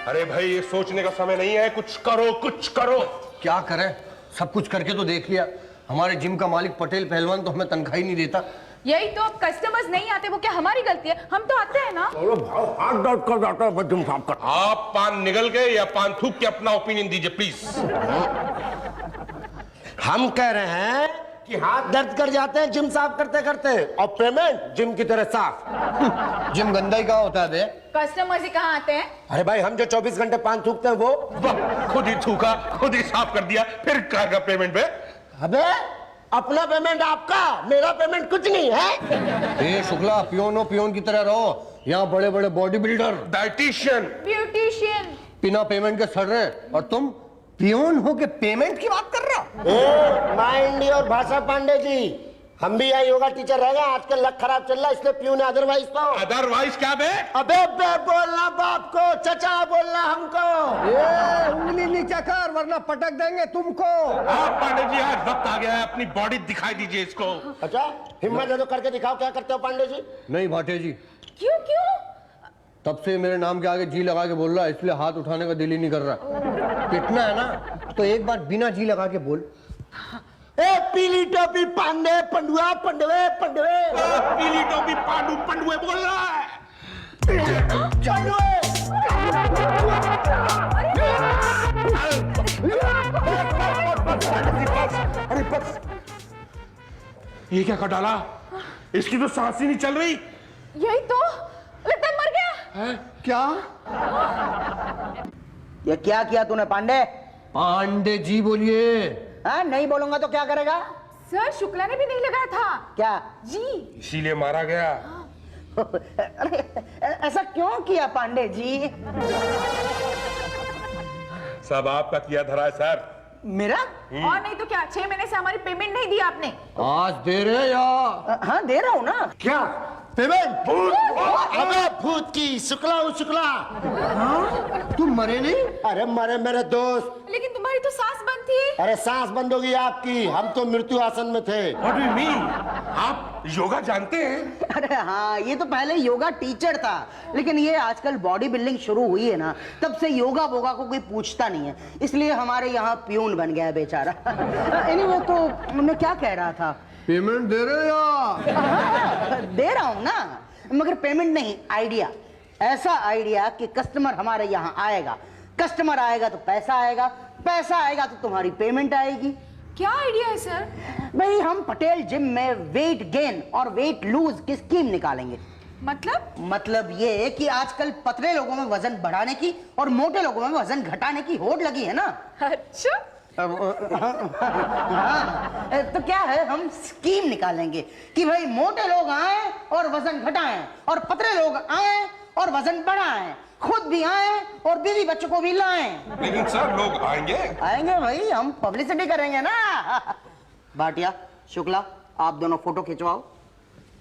अरे भाई ये सोचने का समय नहीं है, कुछ करो कुछ करो। क्या करें, सब कुछ करके तो देख लिया। हमारे जिम का मालिक पटेल पहलवान तो हमें तनख्वाह ही नहीं देता। यही तो, अब कस्टमर्स नहीं आते वो क्या हमारी गलती है? हम तो आते हैं ना। चलो भाव हाथ दर्द कर जाता है, जिम साफ कर। आप पान निगल गए या पान थूक के अपना ओपिनियन दीजिए प्लीज। हम कह रहे हैं कि हाथ दर्द कर जाते हैं जिम साफ करते करते, और पेमेंट जिम की तरह साफ। जिम गंदा ही कहाँ होता है बे? कस्टमर्स ही कहाँ आते हैं? अरे भाई हम जो 24 घंटे पान थूकते हैं वो। खुद ही थूका, खुद ही साफ कर दिया, फिर कहेगा पेमेंट पे। अबे अपना पेमेंट आपका, मेरा पेमेंट कुछ नहीं है। ए शुक्ला, पियोनो पियोन की तरह रहो। यहाँ बड़े बड़े बॉडी बिल्डर, डाइटिशियन, ब्यूटिशियन बिना पेमेंट के सड़ रहे, और तुम पियोन हो के पेमेंट की बात कर रहा हो? माइंड योर भाषा पांडे जी, हम भी यहाँ योगा टीचर रहेगा। आजकल लक खराब चल रहा है इसलिए प्यून है, अदरवाइज तो। अदरवाइज क्या बे? अबे बे बोलना बाप को, चचा बोलना हमको। ए, उंगली नीचे कर वरना पटक देंगे तुमको। आप पांडे जी आज वक्त आ गया है, अपनी बॉडी दिखाई दीजिए इसको। अच्छा हिम्मत है तो करके दिखाओ, क्या करते हो पांडे जी? नहीं भाटे जी, क्यों क्यों? तब से मेरे नाम के आगे जी लगा के बोल रहा है, इसलिए हाथ उठाने का दिल ही नहीं कर रहा। पिटना है ना तो एक बार बिना जी लगा के बोल। ए पीली टोपी पांडे पंडुआ पंडवे पंडवे। पीली टोपी पांडू पंडुए बोल रहा है। अरे बस, ये क्या कर डाला? इसकी तो सांस ही नहीं चल रही। यही तो, लगता है मर गया है? क्या? ये क्या किया तूने पांडे? पांडे जी बोलिए। हाँ नहीं बोलूंगा तो क्या करेगा? सर शुक्ला ने भी नहीं लगाया था। क्या जी? इसीलिए मारा गया। अरे ऐसा क्यों किया पांडे जी? सब आपका किया धरा है सर। मेरा? और नहीं तो क्या, 6 महीने से हमारी पेमेंट नहीं दी आपने। आज दे रहे या? हाँ दे रहा हूँ ना। क्या पेमेंट? अबे भूत की शुक्ला हूँ शुक्ला। तुम मरे नहीं? अरे मरे मेरे दोस्त। लेकिन तुम्हारी तो सांस बंद थी। अरे सांस बंद होगी आपकी, हम तो मृत्यु आसन में थे। What do you mean? आप योगा जानते हैं? अरे हाँ, ये तो पहले योगा टीचर था, लेकिन ये आजकल बॉडी बिल्डिंग शुरू हुई है ना, तब से योगा वोगा को कोई पूछता नहीं है, इसलिए हमारे यहाँ प्यून बन गया बेचारा। एनीवे तो मैं क्या कह रहा था? पेमेंट दे रहे या? दे रहा हूं ना, मगर पेमेंट नहीं, आइडिया। ऐसा आइडिया कि कस्टमर हमारे यहाँ आएगा, कस्टमर आएगा तो पैसा आएगा, पैसा आएगा तो तुम्हारी पेमेंट आएगी। क्या आइडिया है सर? भाई हम पटेल जिम में वेट गेन और वेट लूज की स्कीम निकालेंगे। मतलब ये कि आजकल पतले लोगों में वजन बढ़ाने की और मोटे लोगों में वजन घटाने की होड़ लगी है ना। अच्छा। हाँ, तो क्या है, हम स्कीम निकालेंगे कि भाई मोटे लोग आए और वजन घटाएं, और पतले लोग आए और वजन बढ़ाएं, खुद भी आए और बीवी बच्चों को भी लाएं। लेकिन सर लोग आएंगे। आएंगे भाई, हम पब्लिसिटी करेंगे ना। भाटिया शुक्ला, आप दोनों फोटो खिंचवाओ।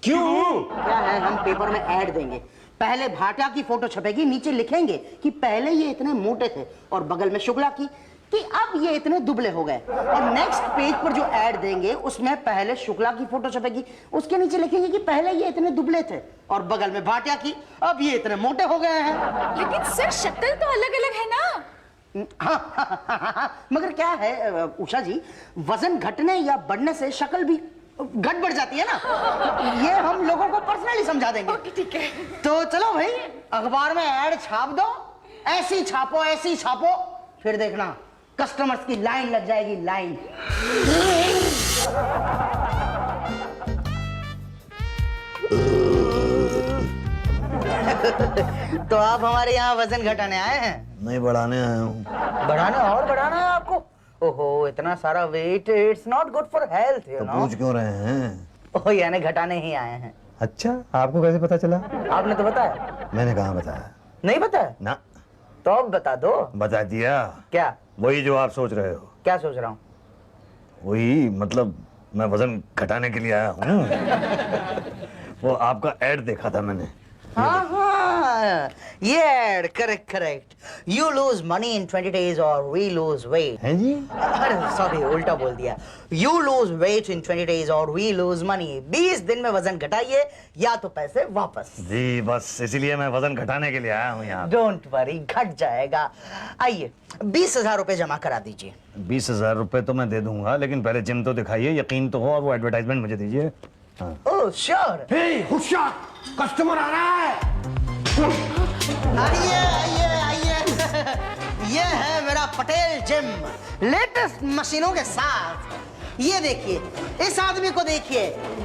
क्यों? क्या है, हम पेपर में ऐड देंगे। पहले भाटिया की फोटो छपेगी, नीचे लिखेंगे कि पहले ये इतने मोटे थे, और बगल में शुक्ला की कि अब ये इतने दुबले हो गए। और नेक्स्ट पेज पर जो ऐड देंगे उसमें पहले शुक्ला की फोटो छपेगी, उसके नीचे लिखेंगे कि पहले ये इतने दुबले थे, और बगल में भाटिया की, अब ये इतने मोटे हो गए हैं। लेकिन सर शक्ल तो अलग अलग है ना। हाँ, मगर क्या है उषा जी, वजन घटने या बढ़ने से शक्ल भी घट बढ़ जाती है ना। ये हम लोगों को पर्सनली समझा देंगे। ठीक है। तो चलो भाई, अखबार में ऐड छाप दो, ऐसी छापो, फिर देखना कस्टमर्स की लाइन लग जाएगी, लाइन। तो आप हमारे यहाँ वजन घटाने आए हैं? नहीं, बढ़ाने आया हूँ। बढ़ाना है आपको? ओहो, इतना सारा weight, it's not good for health, you तो नो। पूछ क्यों रहे हैं? ओह, यानी घटाने ही आए हैं। अच्छा, आपको कैसे पता चला? आपने तो बताया। मैंने कहाँ बताया? नहीं बताया? ना। तो अब बता दो। बता दिया। क्या? वही जो आप सोच रहे हो। क्या सोच रहा हूँ? वही, मतलब मैं वजन घटाने के लिए आया हूँ। वो आपका ऐड देखा था मैंने। हाँ, ये ad correct correct. You lose money in 20 days और वी लूज वेट। हैं जी? अरे सॉरी उल्टा बोल दिया। You lose weight in 20 days और वी लूज मनी। 20 दिन में वजन घटाइए या तो पैसे वापस। जी बस इसीलिए मैं वजन घटाने के लिए आया हूँ यहाँ। डोंट वरी घट जाएगा। आइए 20,000 रुपए जमा करा दीजिए। 20,000 रुपए तो मैं दे दूंगा, लेकिन पहले जिम तो दिखाइए, यकीन तो हो, और वो एडवर्टाइजमेंट मुझे दीजिए। हाँ। Oh sure. होशियार, कस्टमर आ रहा है। आइए आइए आइए। ये है मेरा पटेल जिम, लेटेस्ट मशीनों के साथ। ये देखिए, इस आदमी को देखिए।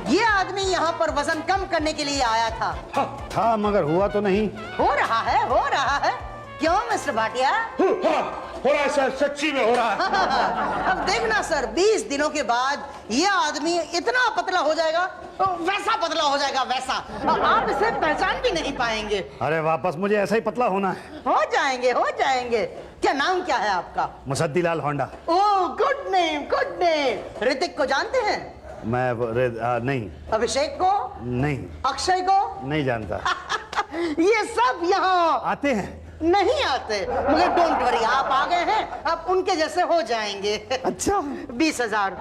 ये आदमी यहाँ पर वजन कम करने के लिए आया था मगर हुआ तो नहीं। हो रहा है। क्यों मिस्टर भाटिया? हो रहा है सर, सच्ची में हो रहा है। अब देखना सर, 20 दिनों के बाद ये आदमी इतना पतला हो जाएगा, वैसा पतला हो जाएगा वैसा, आप इसे पहचान भी नहीं पाएंगे। अरे वापस मुझे ऐसा ही पतला होना है। हो जाएंगे। क्या नाम क्या है आपका? Musaddilal Honda. Oh good name. Hrithik को जानते हैं? मैं नहीं। अभिषेक को? नहीं। अक्षय को? नहीं जानता। ये सब यहाँ आते हैं? नहीं आते, मगर डोंट वरी, आप आ गए हैं, आप उनके जैसे हो जाएंगे। अच्छा। 20,000।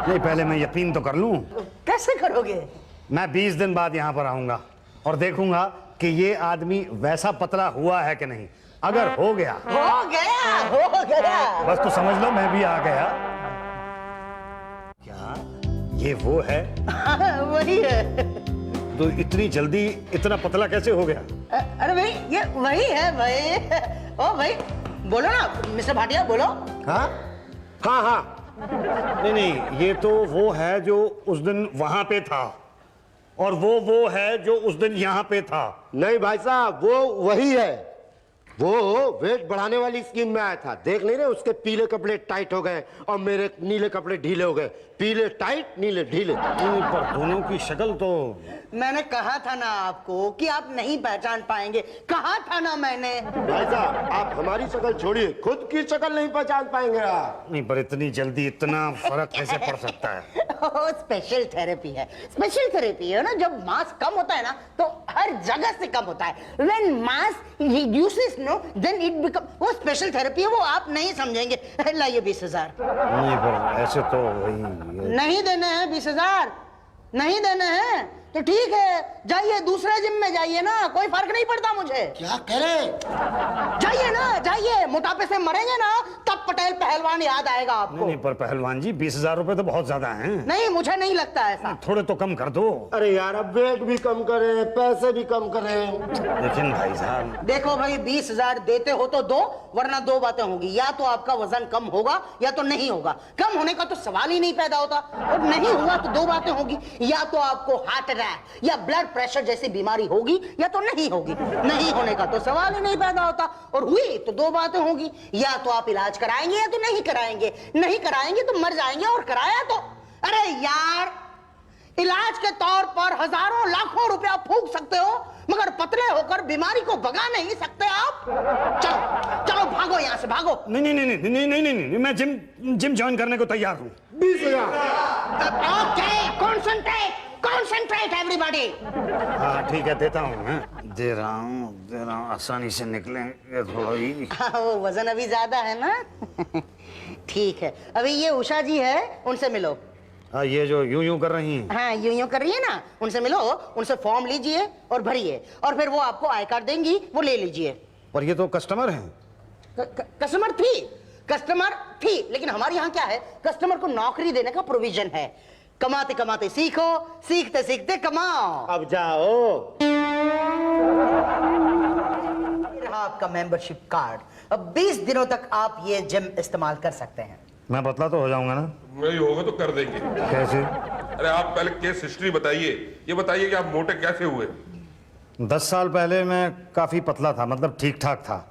नहीं, पहले मैं यकीन तो कर लूं। कैसे करोगे? मैं 20 दिन बाद यहाँ पर आऊंगा और देखूंगा कि ये आदमी वैसा पतला हुआ है कि नहीं। अगर हो गया बस तो समझ लो मैं भी आ गया। क्या ये वो है? वही है। तो इतनी जल्दी इतना पतला कैसे हो गया? अरे भाई ये वही है भाई। ओ भाई बोलो ना मिस्टर भाटिया, बोलो। हाँ। नहीं, ये तो वो है जो उस दिन वहां पे था, और वो है जो उस दिन यहाँ पे था। नहीं भाई साहब, वो वही है। वो वेट बढ़ाने वाली स्कीम में आया था। देख नहीं रहे, उसके पीले कपड़े टाइट हो गए और मेरे नीले कपड़े ढीले हो गए। पीले टाइट, नीले ढीले। पर दोनों की शक्ल तो। मैंने कहा था ना आपको कि आप नहीं पहचान पाएंगे, कहा था ना मैंने। भाई साहब आप हमारी शक्ल छोड़िए, खुद की शक्ल नहीं पहचान पाएंगे आप। नहीं, पर इतनी जल्दी इतना फर्क कैसे पड़ सकता है? स्पेशल थेरेपी है ना। जब मास कम होता है ना तो हर जगह से कम होता है। When mass reduces, no, then it become, वो स्पेशल थेरेपी है, वो आप नहीं समझेंगे। लाइए 20,000। नहीं, पर ऐसे तो वही नहीं देने हैं 20,000, नहीं देने हैं तो ठीक है, जाइए दूसरे जिम में जाइए ना, कोई फर्क नहीं पड़ता मुझे। क्या कह रहे? जाइए ना, जाइए, मोटापे से मरेंगे ना तब पटेल पहलवान याद आएगा आपको। नहीं, पर पहलवान जी 20,000 रुपए तो बहुत ज्यादा हैं। नहीं, मुझे नहीं लगता ऐसा। थोड़े तो कम कर दो। अरे यार, अब वेट भी कम करें, पैसे भी कम करें। लेकिन भाई साहब। देखो भाई, 20,000 देते हो तो दो, वरना दो बातें होंगी, या तो आपका वजन कम होगा या तो नहीं होगा। कम होने का तो सवाल ही नहीं पैदा होता, और नहीं हुआ तो दो बातें होंगी, या तो आपको हार्ट अटैक या ब्लड प्रेशर जैसी बीमारी होगी या तो नहीं होगी। नहीं होने का तो सवाल ही नहीं पैदा होता, और हुई तो दो बातें होंगी, या तो आप इलाज कराएंगे या तो नहीं कराएंगे। नहीं कराएंगे तो मर जाएंगे, और कराया तो अरे यार, इलाज के तौर पर हजारों लाखों रुपया फूंक सकते हो, मगर पतले होकर बीमारी को भगा नहीं सकते आप। चलो चलो भागो यहाँ से, भागो। नहीं, मैं जिम ज्वाइन करने को तैयार हूँ। 20,000। Okay, concentrate everybody. हाँ ठीक है, देता हूँ। दे रहा हूँ, आसानी से निकलेंगे थोड़ा ही। वो वजन अभी ज्यादा है ना। ठीक है, अभी ये उषा जी है, उनसे मिलो। ये जो यूं कर रही हैं। हाँ, यूं कर रही है ना, उनसे मिलो, उनसे फॉर्म लीजिए और भरिए, और फिर वो आपको आई कार्ड देंगी, वो ले लीजिए। पर ये तो कस्टमर हैं। कस्टमर थी, लेकिन हमारे यहाँ क्या है, कस्टमर को नौकरी देने का प्रोविजन है। कमाते कमाते सीखो, सीखते सीखते कमाओ। अब जाओ। रहा आपका मेंबरशिप कार्ड। अब 20 दिनों तक आप ये जिम इस्तेमाल कर सकते हैं। मैं पतला तो हो जाऊंगा ना? नहीं होगा तो कर देंगे। कैसे? अरे आप पहले केस हिस्ट्री बताइए, ये बताइए कि आप मोटे कैसे हुए। 10 साल पहले मैं काफ़ी पतला था, मतलब ठीक ठाक था।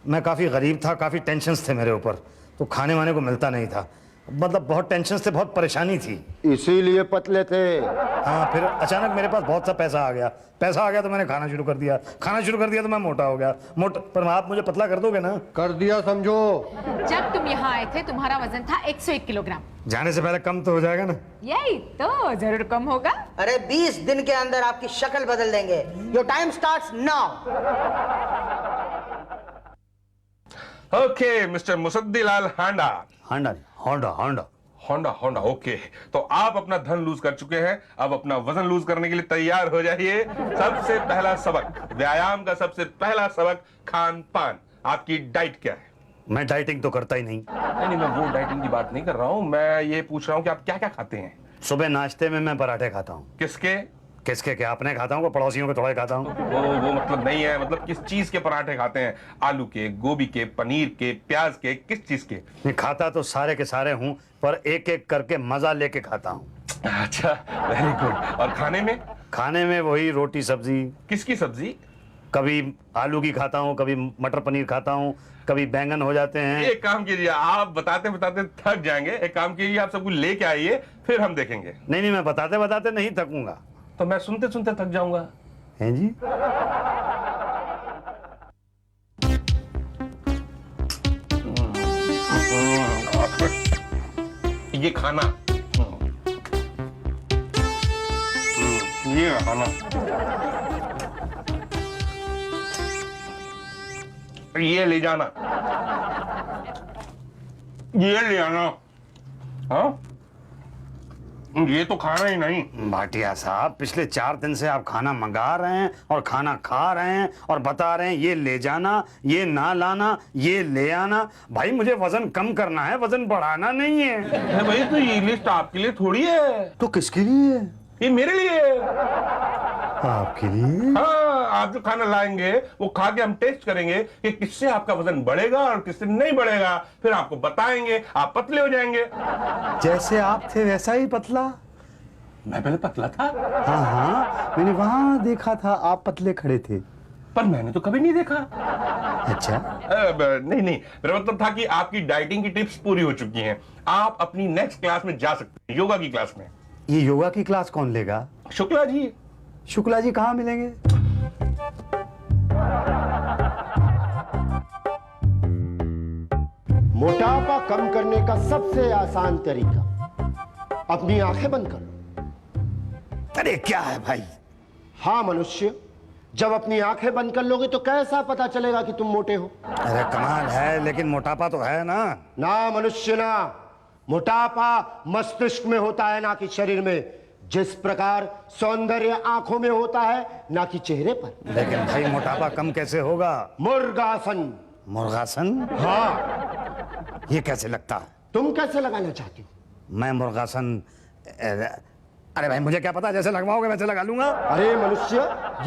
मैं काफ़ी गरीब था, काफ़ी टेंशन्स थे मेरे ऊपर, तो खाने वाने को मिलता नहीं था। मतलब बहुत टेंशन से, बहुत परेशानी थी। इसीलिए पतले थे। हाँ, फिर अचानक मेरे पास बहुत सा पैसा आ गया। पैसा आ गया तो मैंने खाना शुरू कर दिया। खाना शुरू कर दिया तो मैं मोटा हो गया। पर आप मुझे पतला कर दोगे ना? कर दिया समझो। जब तुम यहाँ आए थे तुम्हारा वजन था 101 किलोग्राम। जाने से पहले कम तो हो जाएगा ना? यही तो, जरूर कम होगा। अरे 20 दिन के अंदर आपकी शक्ल बदल देंगे। Your time starts now. Okay mister Musaddilal Handa. Handa नहीं, Honda Honda. Honda Honda, okay. तो आप अपना धन लूज कर चुके हैं, अब अपना वजन लूज करने के लिए तैयार हो जाइए। सबसे पहला सबक, व्यायाम का सबसे पहला सबक, खान पान। आपकी डाइट क्या है? मैं डाइटिंग तो करता ही नहीं। नहीं, मैं वो डाइटिंग की बात नहीं कर रहा हूं, मैं ये पूछ रहा हूं कि आप क्या क्या खाते हैं? सुबह नाश्ते में मैं पराठे खाता हूँ। किसके? किसके क्या? अपने खाता हूँ, पड़ोसियों के थोड़े खाता हूँ। वो मतलब नहीं है, मतलब किस चीज के पराठे खाते हैं? आलू के, गोभी के, पनीर के, प्याज के, किस चीज के? मैं खाता तो सारे के सारे हूँ, पर एक एक करके मजा लेके खाता हूँ। अच्छा, वेरी गुड। और खाने में? खाने में वही रोटी सब्जी। किसकी सब्जी? कभी आलू की खाता हूँ, कभी मटर पनीर खाता हूँ, कभी बैंगन हो जाते हैं। एक काम कीजिए, आप बताते बताते थक जाएंगे। एक काम कीजिए, आप सब कुछ लेके आइए, फिर हम देखेंगे। नहीं, मैं बताते बताते नहीं थकूंगा। तो मैं सुनते सुनते थक जाऊंगा। हैं जी? ये खाना, ये खाना, ये ले जाना, ये ले आना। हाँ, ये तो खाना ही नहीं। भाटिया साहब, पिछले 4 दिन से आप खाना मंगा रहे हैं और खाना खा रहे हैं और बता रहे हैं ये ले जाना, ये ना लाना, ये ले आना। भाई मुझे वजन कम करना है, वजन बढ़ाना नहीं है। अरे भाई, तो ये लिस्ट आपके लिए थोड़ी है, तो किसके लिए? ये मेरे लिए है। आपके लिए? हाँ, आप जो खाना लाएंगे वो खा के हम टेस्ट करेंगे कि किससे आपका वजन बढ़ेगा और किससे नहीं बढ़ेगा। फिर आपको बताएंगे, आप पतले हो जाएंगे। जैसे आप थे वैसा ही पतला। मैं पहले पतला था। हाँ हाँ, मैंने वहां देखा था, आप पतले खड़े थे। पर मैंने तो कभी नहीं देखा। अच्छा। नहीं, मेरा मतलब था कि आपकी डाइटिंग की टिप्स पूरी हो चुकी हैं। आप अपनी नेक्स्ट क्लास में जा सकते हैं, योगा की क्लास में। ये योगा की क्लास कौन लेगा? शुक्ला जी। शुक्ला जी कहाँ मिलेंगे? मोटापा कम करने का सबसे आसान तरीका, अपनी आंखें बंद कर लो। अरे क्या है भाई? हाँ मनुष्य, जब अपनी आंखें बंद कर लोगे तो कैसा पता चलेगा कि तुम मोटे हो? अरे कमाल है, लेकिन मोटापा तो है ना? ना मनुष्य ना, मोटापा मस्तिष्क में होता है, ना कि शरीर में। जिस प्रकार सौंदर्य आंखों में होता है, ना कि चेहरे पर। लेकिन भाई मोटापा कम कैसे होगा? मुर्गासन। मुर्गासन? हाँ। ये कैसे लगता है? तुम कैसे लगाना चाहती हो? मैं मुर्गासन, अरे भाई मुझे क्या पता, जैसे लगवाओगे वैसे लगा लूंगा। अरे मनुष्य,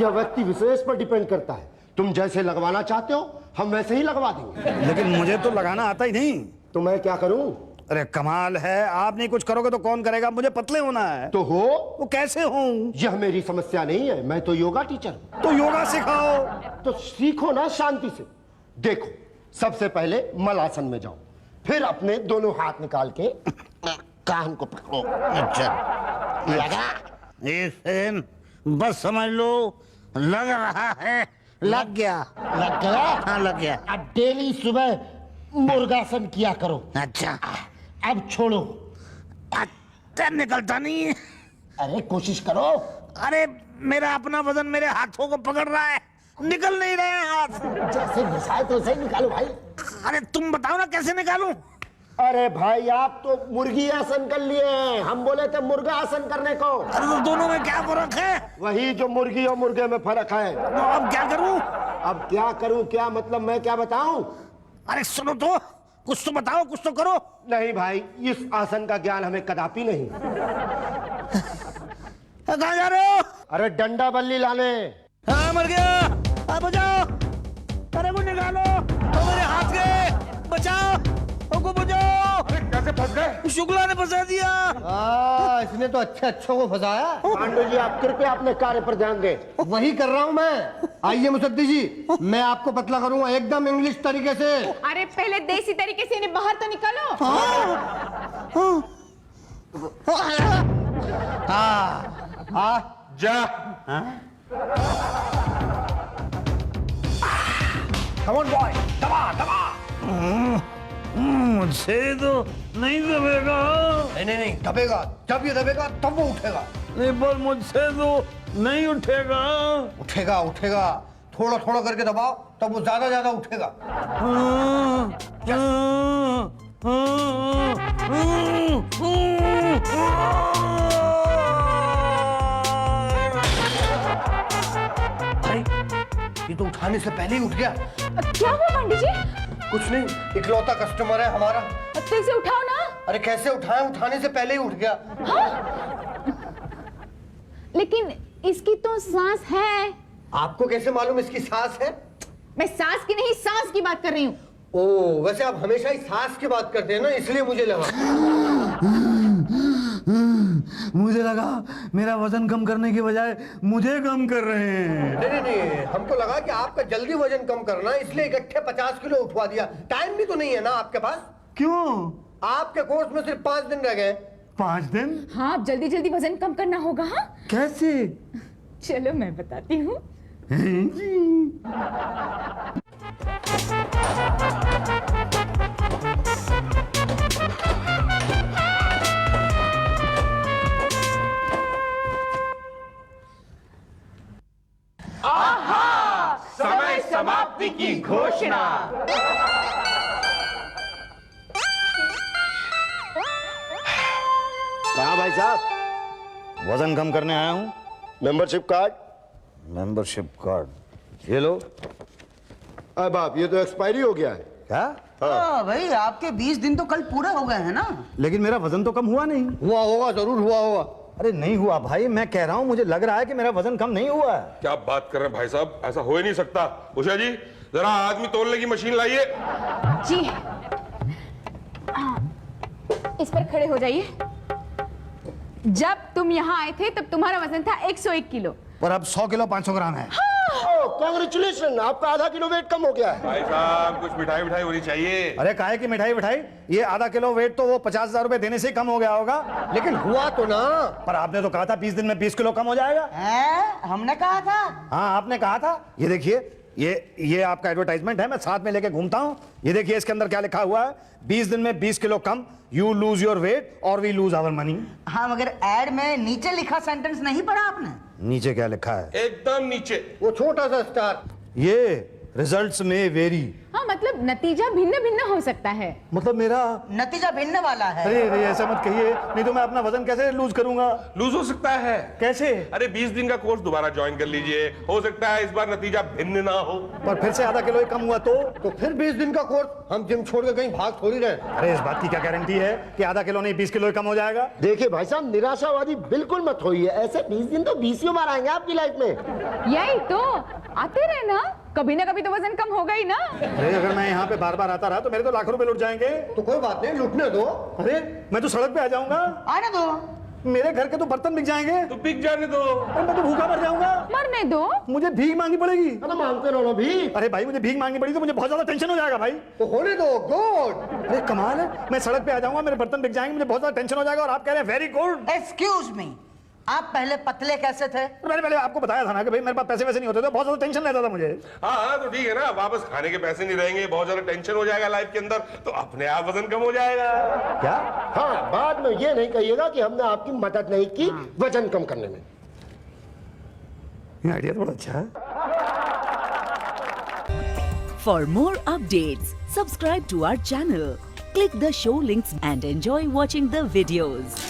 यह व्यक्ति विशेष पर डिपेंड करता है। तुम जैसे लगवाना चाहते हो हम वैसे ही लगवा देंगे। लेकिन मुझे तो लगाना आता ही नहीं। तो मैं क्या करूं? अरे कमाल है, आप नहीं कुछ करोगे तो कौन करेगा? मुझे पतले होना है। तो हो। वो कैसे हूँ? यह मेरी समस्या नहीं है, मैं तो योगा टीचर हूं। तो योगा सिखाओ। तो सीखो ना शांति से। देखो, सबसे पहले मलासन में जाओ, फिर अपने दोनों हाथ निकाल के कान को पकड़ो। अच्छा, लगा? इसे बस समझ लो, लग रहा है। लग गया। लग गया? हाँ लग गया। अब डेली सुबह मुर्गासन किया करो। अच्छा, अब छोड़ो। अच्छा निकलता नहीं है। अरे कोशिश करो। अरे मेरा अपना वजन मेरे हाथों को पकड़ रहा है, निकल नहीं रहे हैं हाथ। जैसे घुसाए तो वैसे ही निकालो भाई। अरे तुम बताओ ना कैसे निकालूं? अरे भाई, आप तो मुर्गी आसन कर लिए हैं, हम बोले थे मुर्गा आसन करने को। अरे तो दोनों में क्या फर्क है? वही जो मुर्गी और मुर्गे में फर्क है। तो अब क्या करूं? अब क्या करूं? क्या मतलब, मैं क्या बताऊं? अरे सुनो तो, कुछ तो बताओ, कुछ तो करो। नहीं भाई, इस आसन का ज्ञान हमें कदापि नहीं। कहाँ जा रहे हो? अरे डंडा बल्ली लाने। हाँ मर गया, अब बचाओ। अरे वो निकालो, वो मेरे हाथ गए, बचाओ, वो बचाओ। अरे से फंस गए। शुक्ला ने फंसा दिया। इसने तो अच्छे अच्छों को फंसाया। पांडु जी आप कृपया अपने कार्य पर ध्यान दें। वही कर रहा हूँ मैं। आइए मुसद्दी जी, मैं आपको पतला करूंगा एकदम इंग्लिश तरीके से। अरे पहले देसी तरीके से इन्हें बाहर तो निकालो। जा। Come on boy, दबा दबा। मुझसे तो नहीं दबेगा। नहीं दबेगा। जब ये दबेगा तब वो उठेगा। नहीं पर मुझसे तो नहीं उठेगा। उठेगा उठेगा, थोड़ा थोड़ा करके दबाओ तब वो ज्यादा ज्यादा उठेगा। ये तो उठाने से पहले ही उठ गया। क्या हुआ पंडित जी? कुछ नहीं, इकलौता कस्टमर है हमारा। तेज से उठाओ ना। अरे कैसे उठाएं, उठाने से पहले ही उठ गया। लेकिन इसकी तो सांस है। आपको कैसे मालूम इसकी सांस है? मैं सांस की नहीं, सांस की बात कर रही हूँ। ओ, वैसे आप हमेशा ही सांस की बात करते हैं ना, इसलिए मुझे लगा। मुझे लगा मेरा वजन कम करने के बजाय मुझे कम कर रहे हैं। नहीं, हमको लगा कि आपका जल्दी वजन कम करना है, इसलिए इकट्ठे 50 किलो उठवा दिया। टाइम भी तो नहीं है ना आपके पास। क्यों? आपके कोर्स में सिर्फ 5 दिन रह गए। 5 दिन? हाँ, अब जल्दी जल्दी वजन कम करना होगा। हाँ, कैसे? चलो मैं बताती हूँ। समय समाप्ति की घोषणा। कहा भाई साहब? वजन कम करने आया हूँ। Membership card. मेंबरशिप कार्ड ये लो। अब आप ये तो एक्सपायरी हो गया है। क्या? हाँ भाई, आपके 20 दिन तो कल पूरे हो गए हैं ना। लेकिन मेरा वजन तो कम हुआ नहीं। हुआ होगा, जरूर हुआ होगा। अरे नहीं हुआ भाई, मैं कह रहा हूँ मुझे लग रहा है कि मेरा वजन कम नहीं हुआ है। क्या बात कर रहे हैं भाई साहब, ऐसा हो ही नहीं सकता। उषा जी जरा आदमी तोलने की मशीन लाइए। जी, इस पर खड़े हो जाइए। जब तुम यहाँ आए थे तब तुम्हारा वजन था 101 किलो। पर अब 100 किलो 500 ग्राम है। कांग्रेचुलेशन, आपका आधा किलो वेट कम हो गया है। भाई साहब कुछ मिठाई मिठाई होनी चाहिए। अरे काहे की मिठाई मिठाई, ये आधा किलो वेट तो वो 50,000 रुपए देने से ही कम हो गया होगा। लेकिन हुआ तो ना। पर आपने तो कहा था 20 दिन में 20 किलो कम हो जाएगा। हमने कहा था। हाँ आपने कहा था। ये देखिए, ये आपका एडवर्टाइजमेंट है, मैं साथ में लेके घूमता हूँ। ये देखिए इसके अंदर क्या लिखा हुआ है, 20 दिन में 20 kilo come, you lose your weight और वी लूज आवर मनी। हाँ, मगर एड में नीचे लिखा सेंटेंस नहीं पढ़ा आपने? नीचे क्या लिखा है? एकदम नीचे वो छोटा सा स्टार। ये रिजल्ट्स में वेरी। हाँ, मतलब नतीजा भिन्न भिन्न हो सकता है। मतलब मेरा नतीजा भिन्न वाला है। अरे ऐसा मत कहिए, नहीं तो मैं अपना वजन कैसे लूज करूंगा? लूज हो सकता है। कैसे? अरे 20 दिन का कोर्स दोबारा ज्वाइन कर लीजिए, हो सकता है इस बार नतीजा भिन्न ना हो। पर फिर से आधा किलो ही कम हुआ तो फिर 20 दिन का कोर्स, हम जिम छोड़ के कहीं भाग थोड़ी रहे। अरे इस बात की क्या गारंटी है कि आधा किलो नहीं 20 किलो ही कम हो जाएगा? देखिए भाई साहब, निराशावादी बिल्कुल मत होइए। ऐसे 20 दिन तो 20 बार आएंगे आपकी लाइफ में। यही तो, आते रहे ना, कभी ना कभी तो वजन कम होगा ही ना। अरे अगर मैं यहाँ पे बार बार आता रहा तो मेरे तो लाखों रुपए लुट जाएंगे। तो कोई बात नहीं, लुटने दो। अरे मैं तो सड़क पे आ जाऊंगा, आने दो। मेरे घर के तो बर्तन बिक जाएंगे, तो बिक जाने दो। और मैं तो भूखा मर जाऊंगा। मरने दो। मुझे भीख मांगनी पड़ेगी। अरे मांगते रहो भी। अरे भाई मुझे भीख मांगनी पड़ी तो मुझे बहुत ज्यादा टेंशन हो जाएगा भाई। तो होने दो, गुड। अरे कमाल है, मैं सड़क पे आ जाऊंगा, मेरे बर्तन बिक जाएंगे, मुझे बहुत ज्यादा टेंशन हो जाएगा, और आप कह रहे हैं वेरी गुड। एक्सक्यूज मी, आप पहले पतले कैसे थे? मैंने पहले आपको बताया था ना कि भाई मेरे पास पैसे वैसे नहीं होते थे, बहुत ज्यादा टेंशन रहता था मुझे। हाँ तो ठीक है ना, वापस खाने के पैसे नहीं रहेंगे, बहुत ज्यादा टेंशन हो जाएगा लाइफ के अंदर, तो अपने आप वजन कम हो जाएगा। क्या? हाँ, बाद में ये नहीं कहिएगा कि हमने आपकी मदद नहीं की वजन कम करने में। ये आइडिया थोड़ा अच्छा है। For more updates, subscribe to our channel, click the show links and enjoy watching the videos.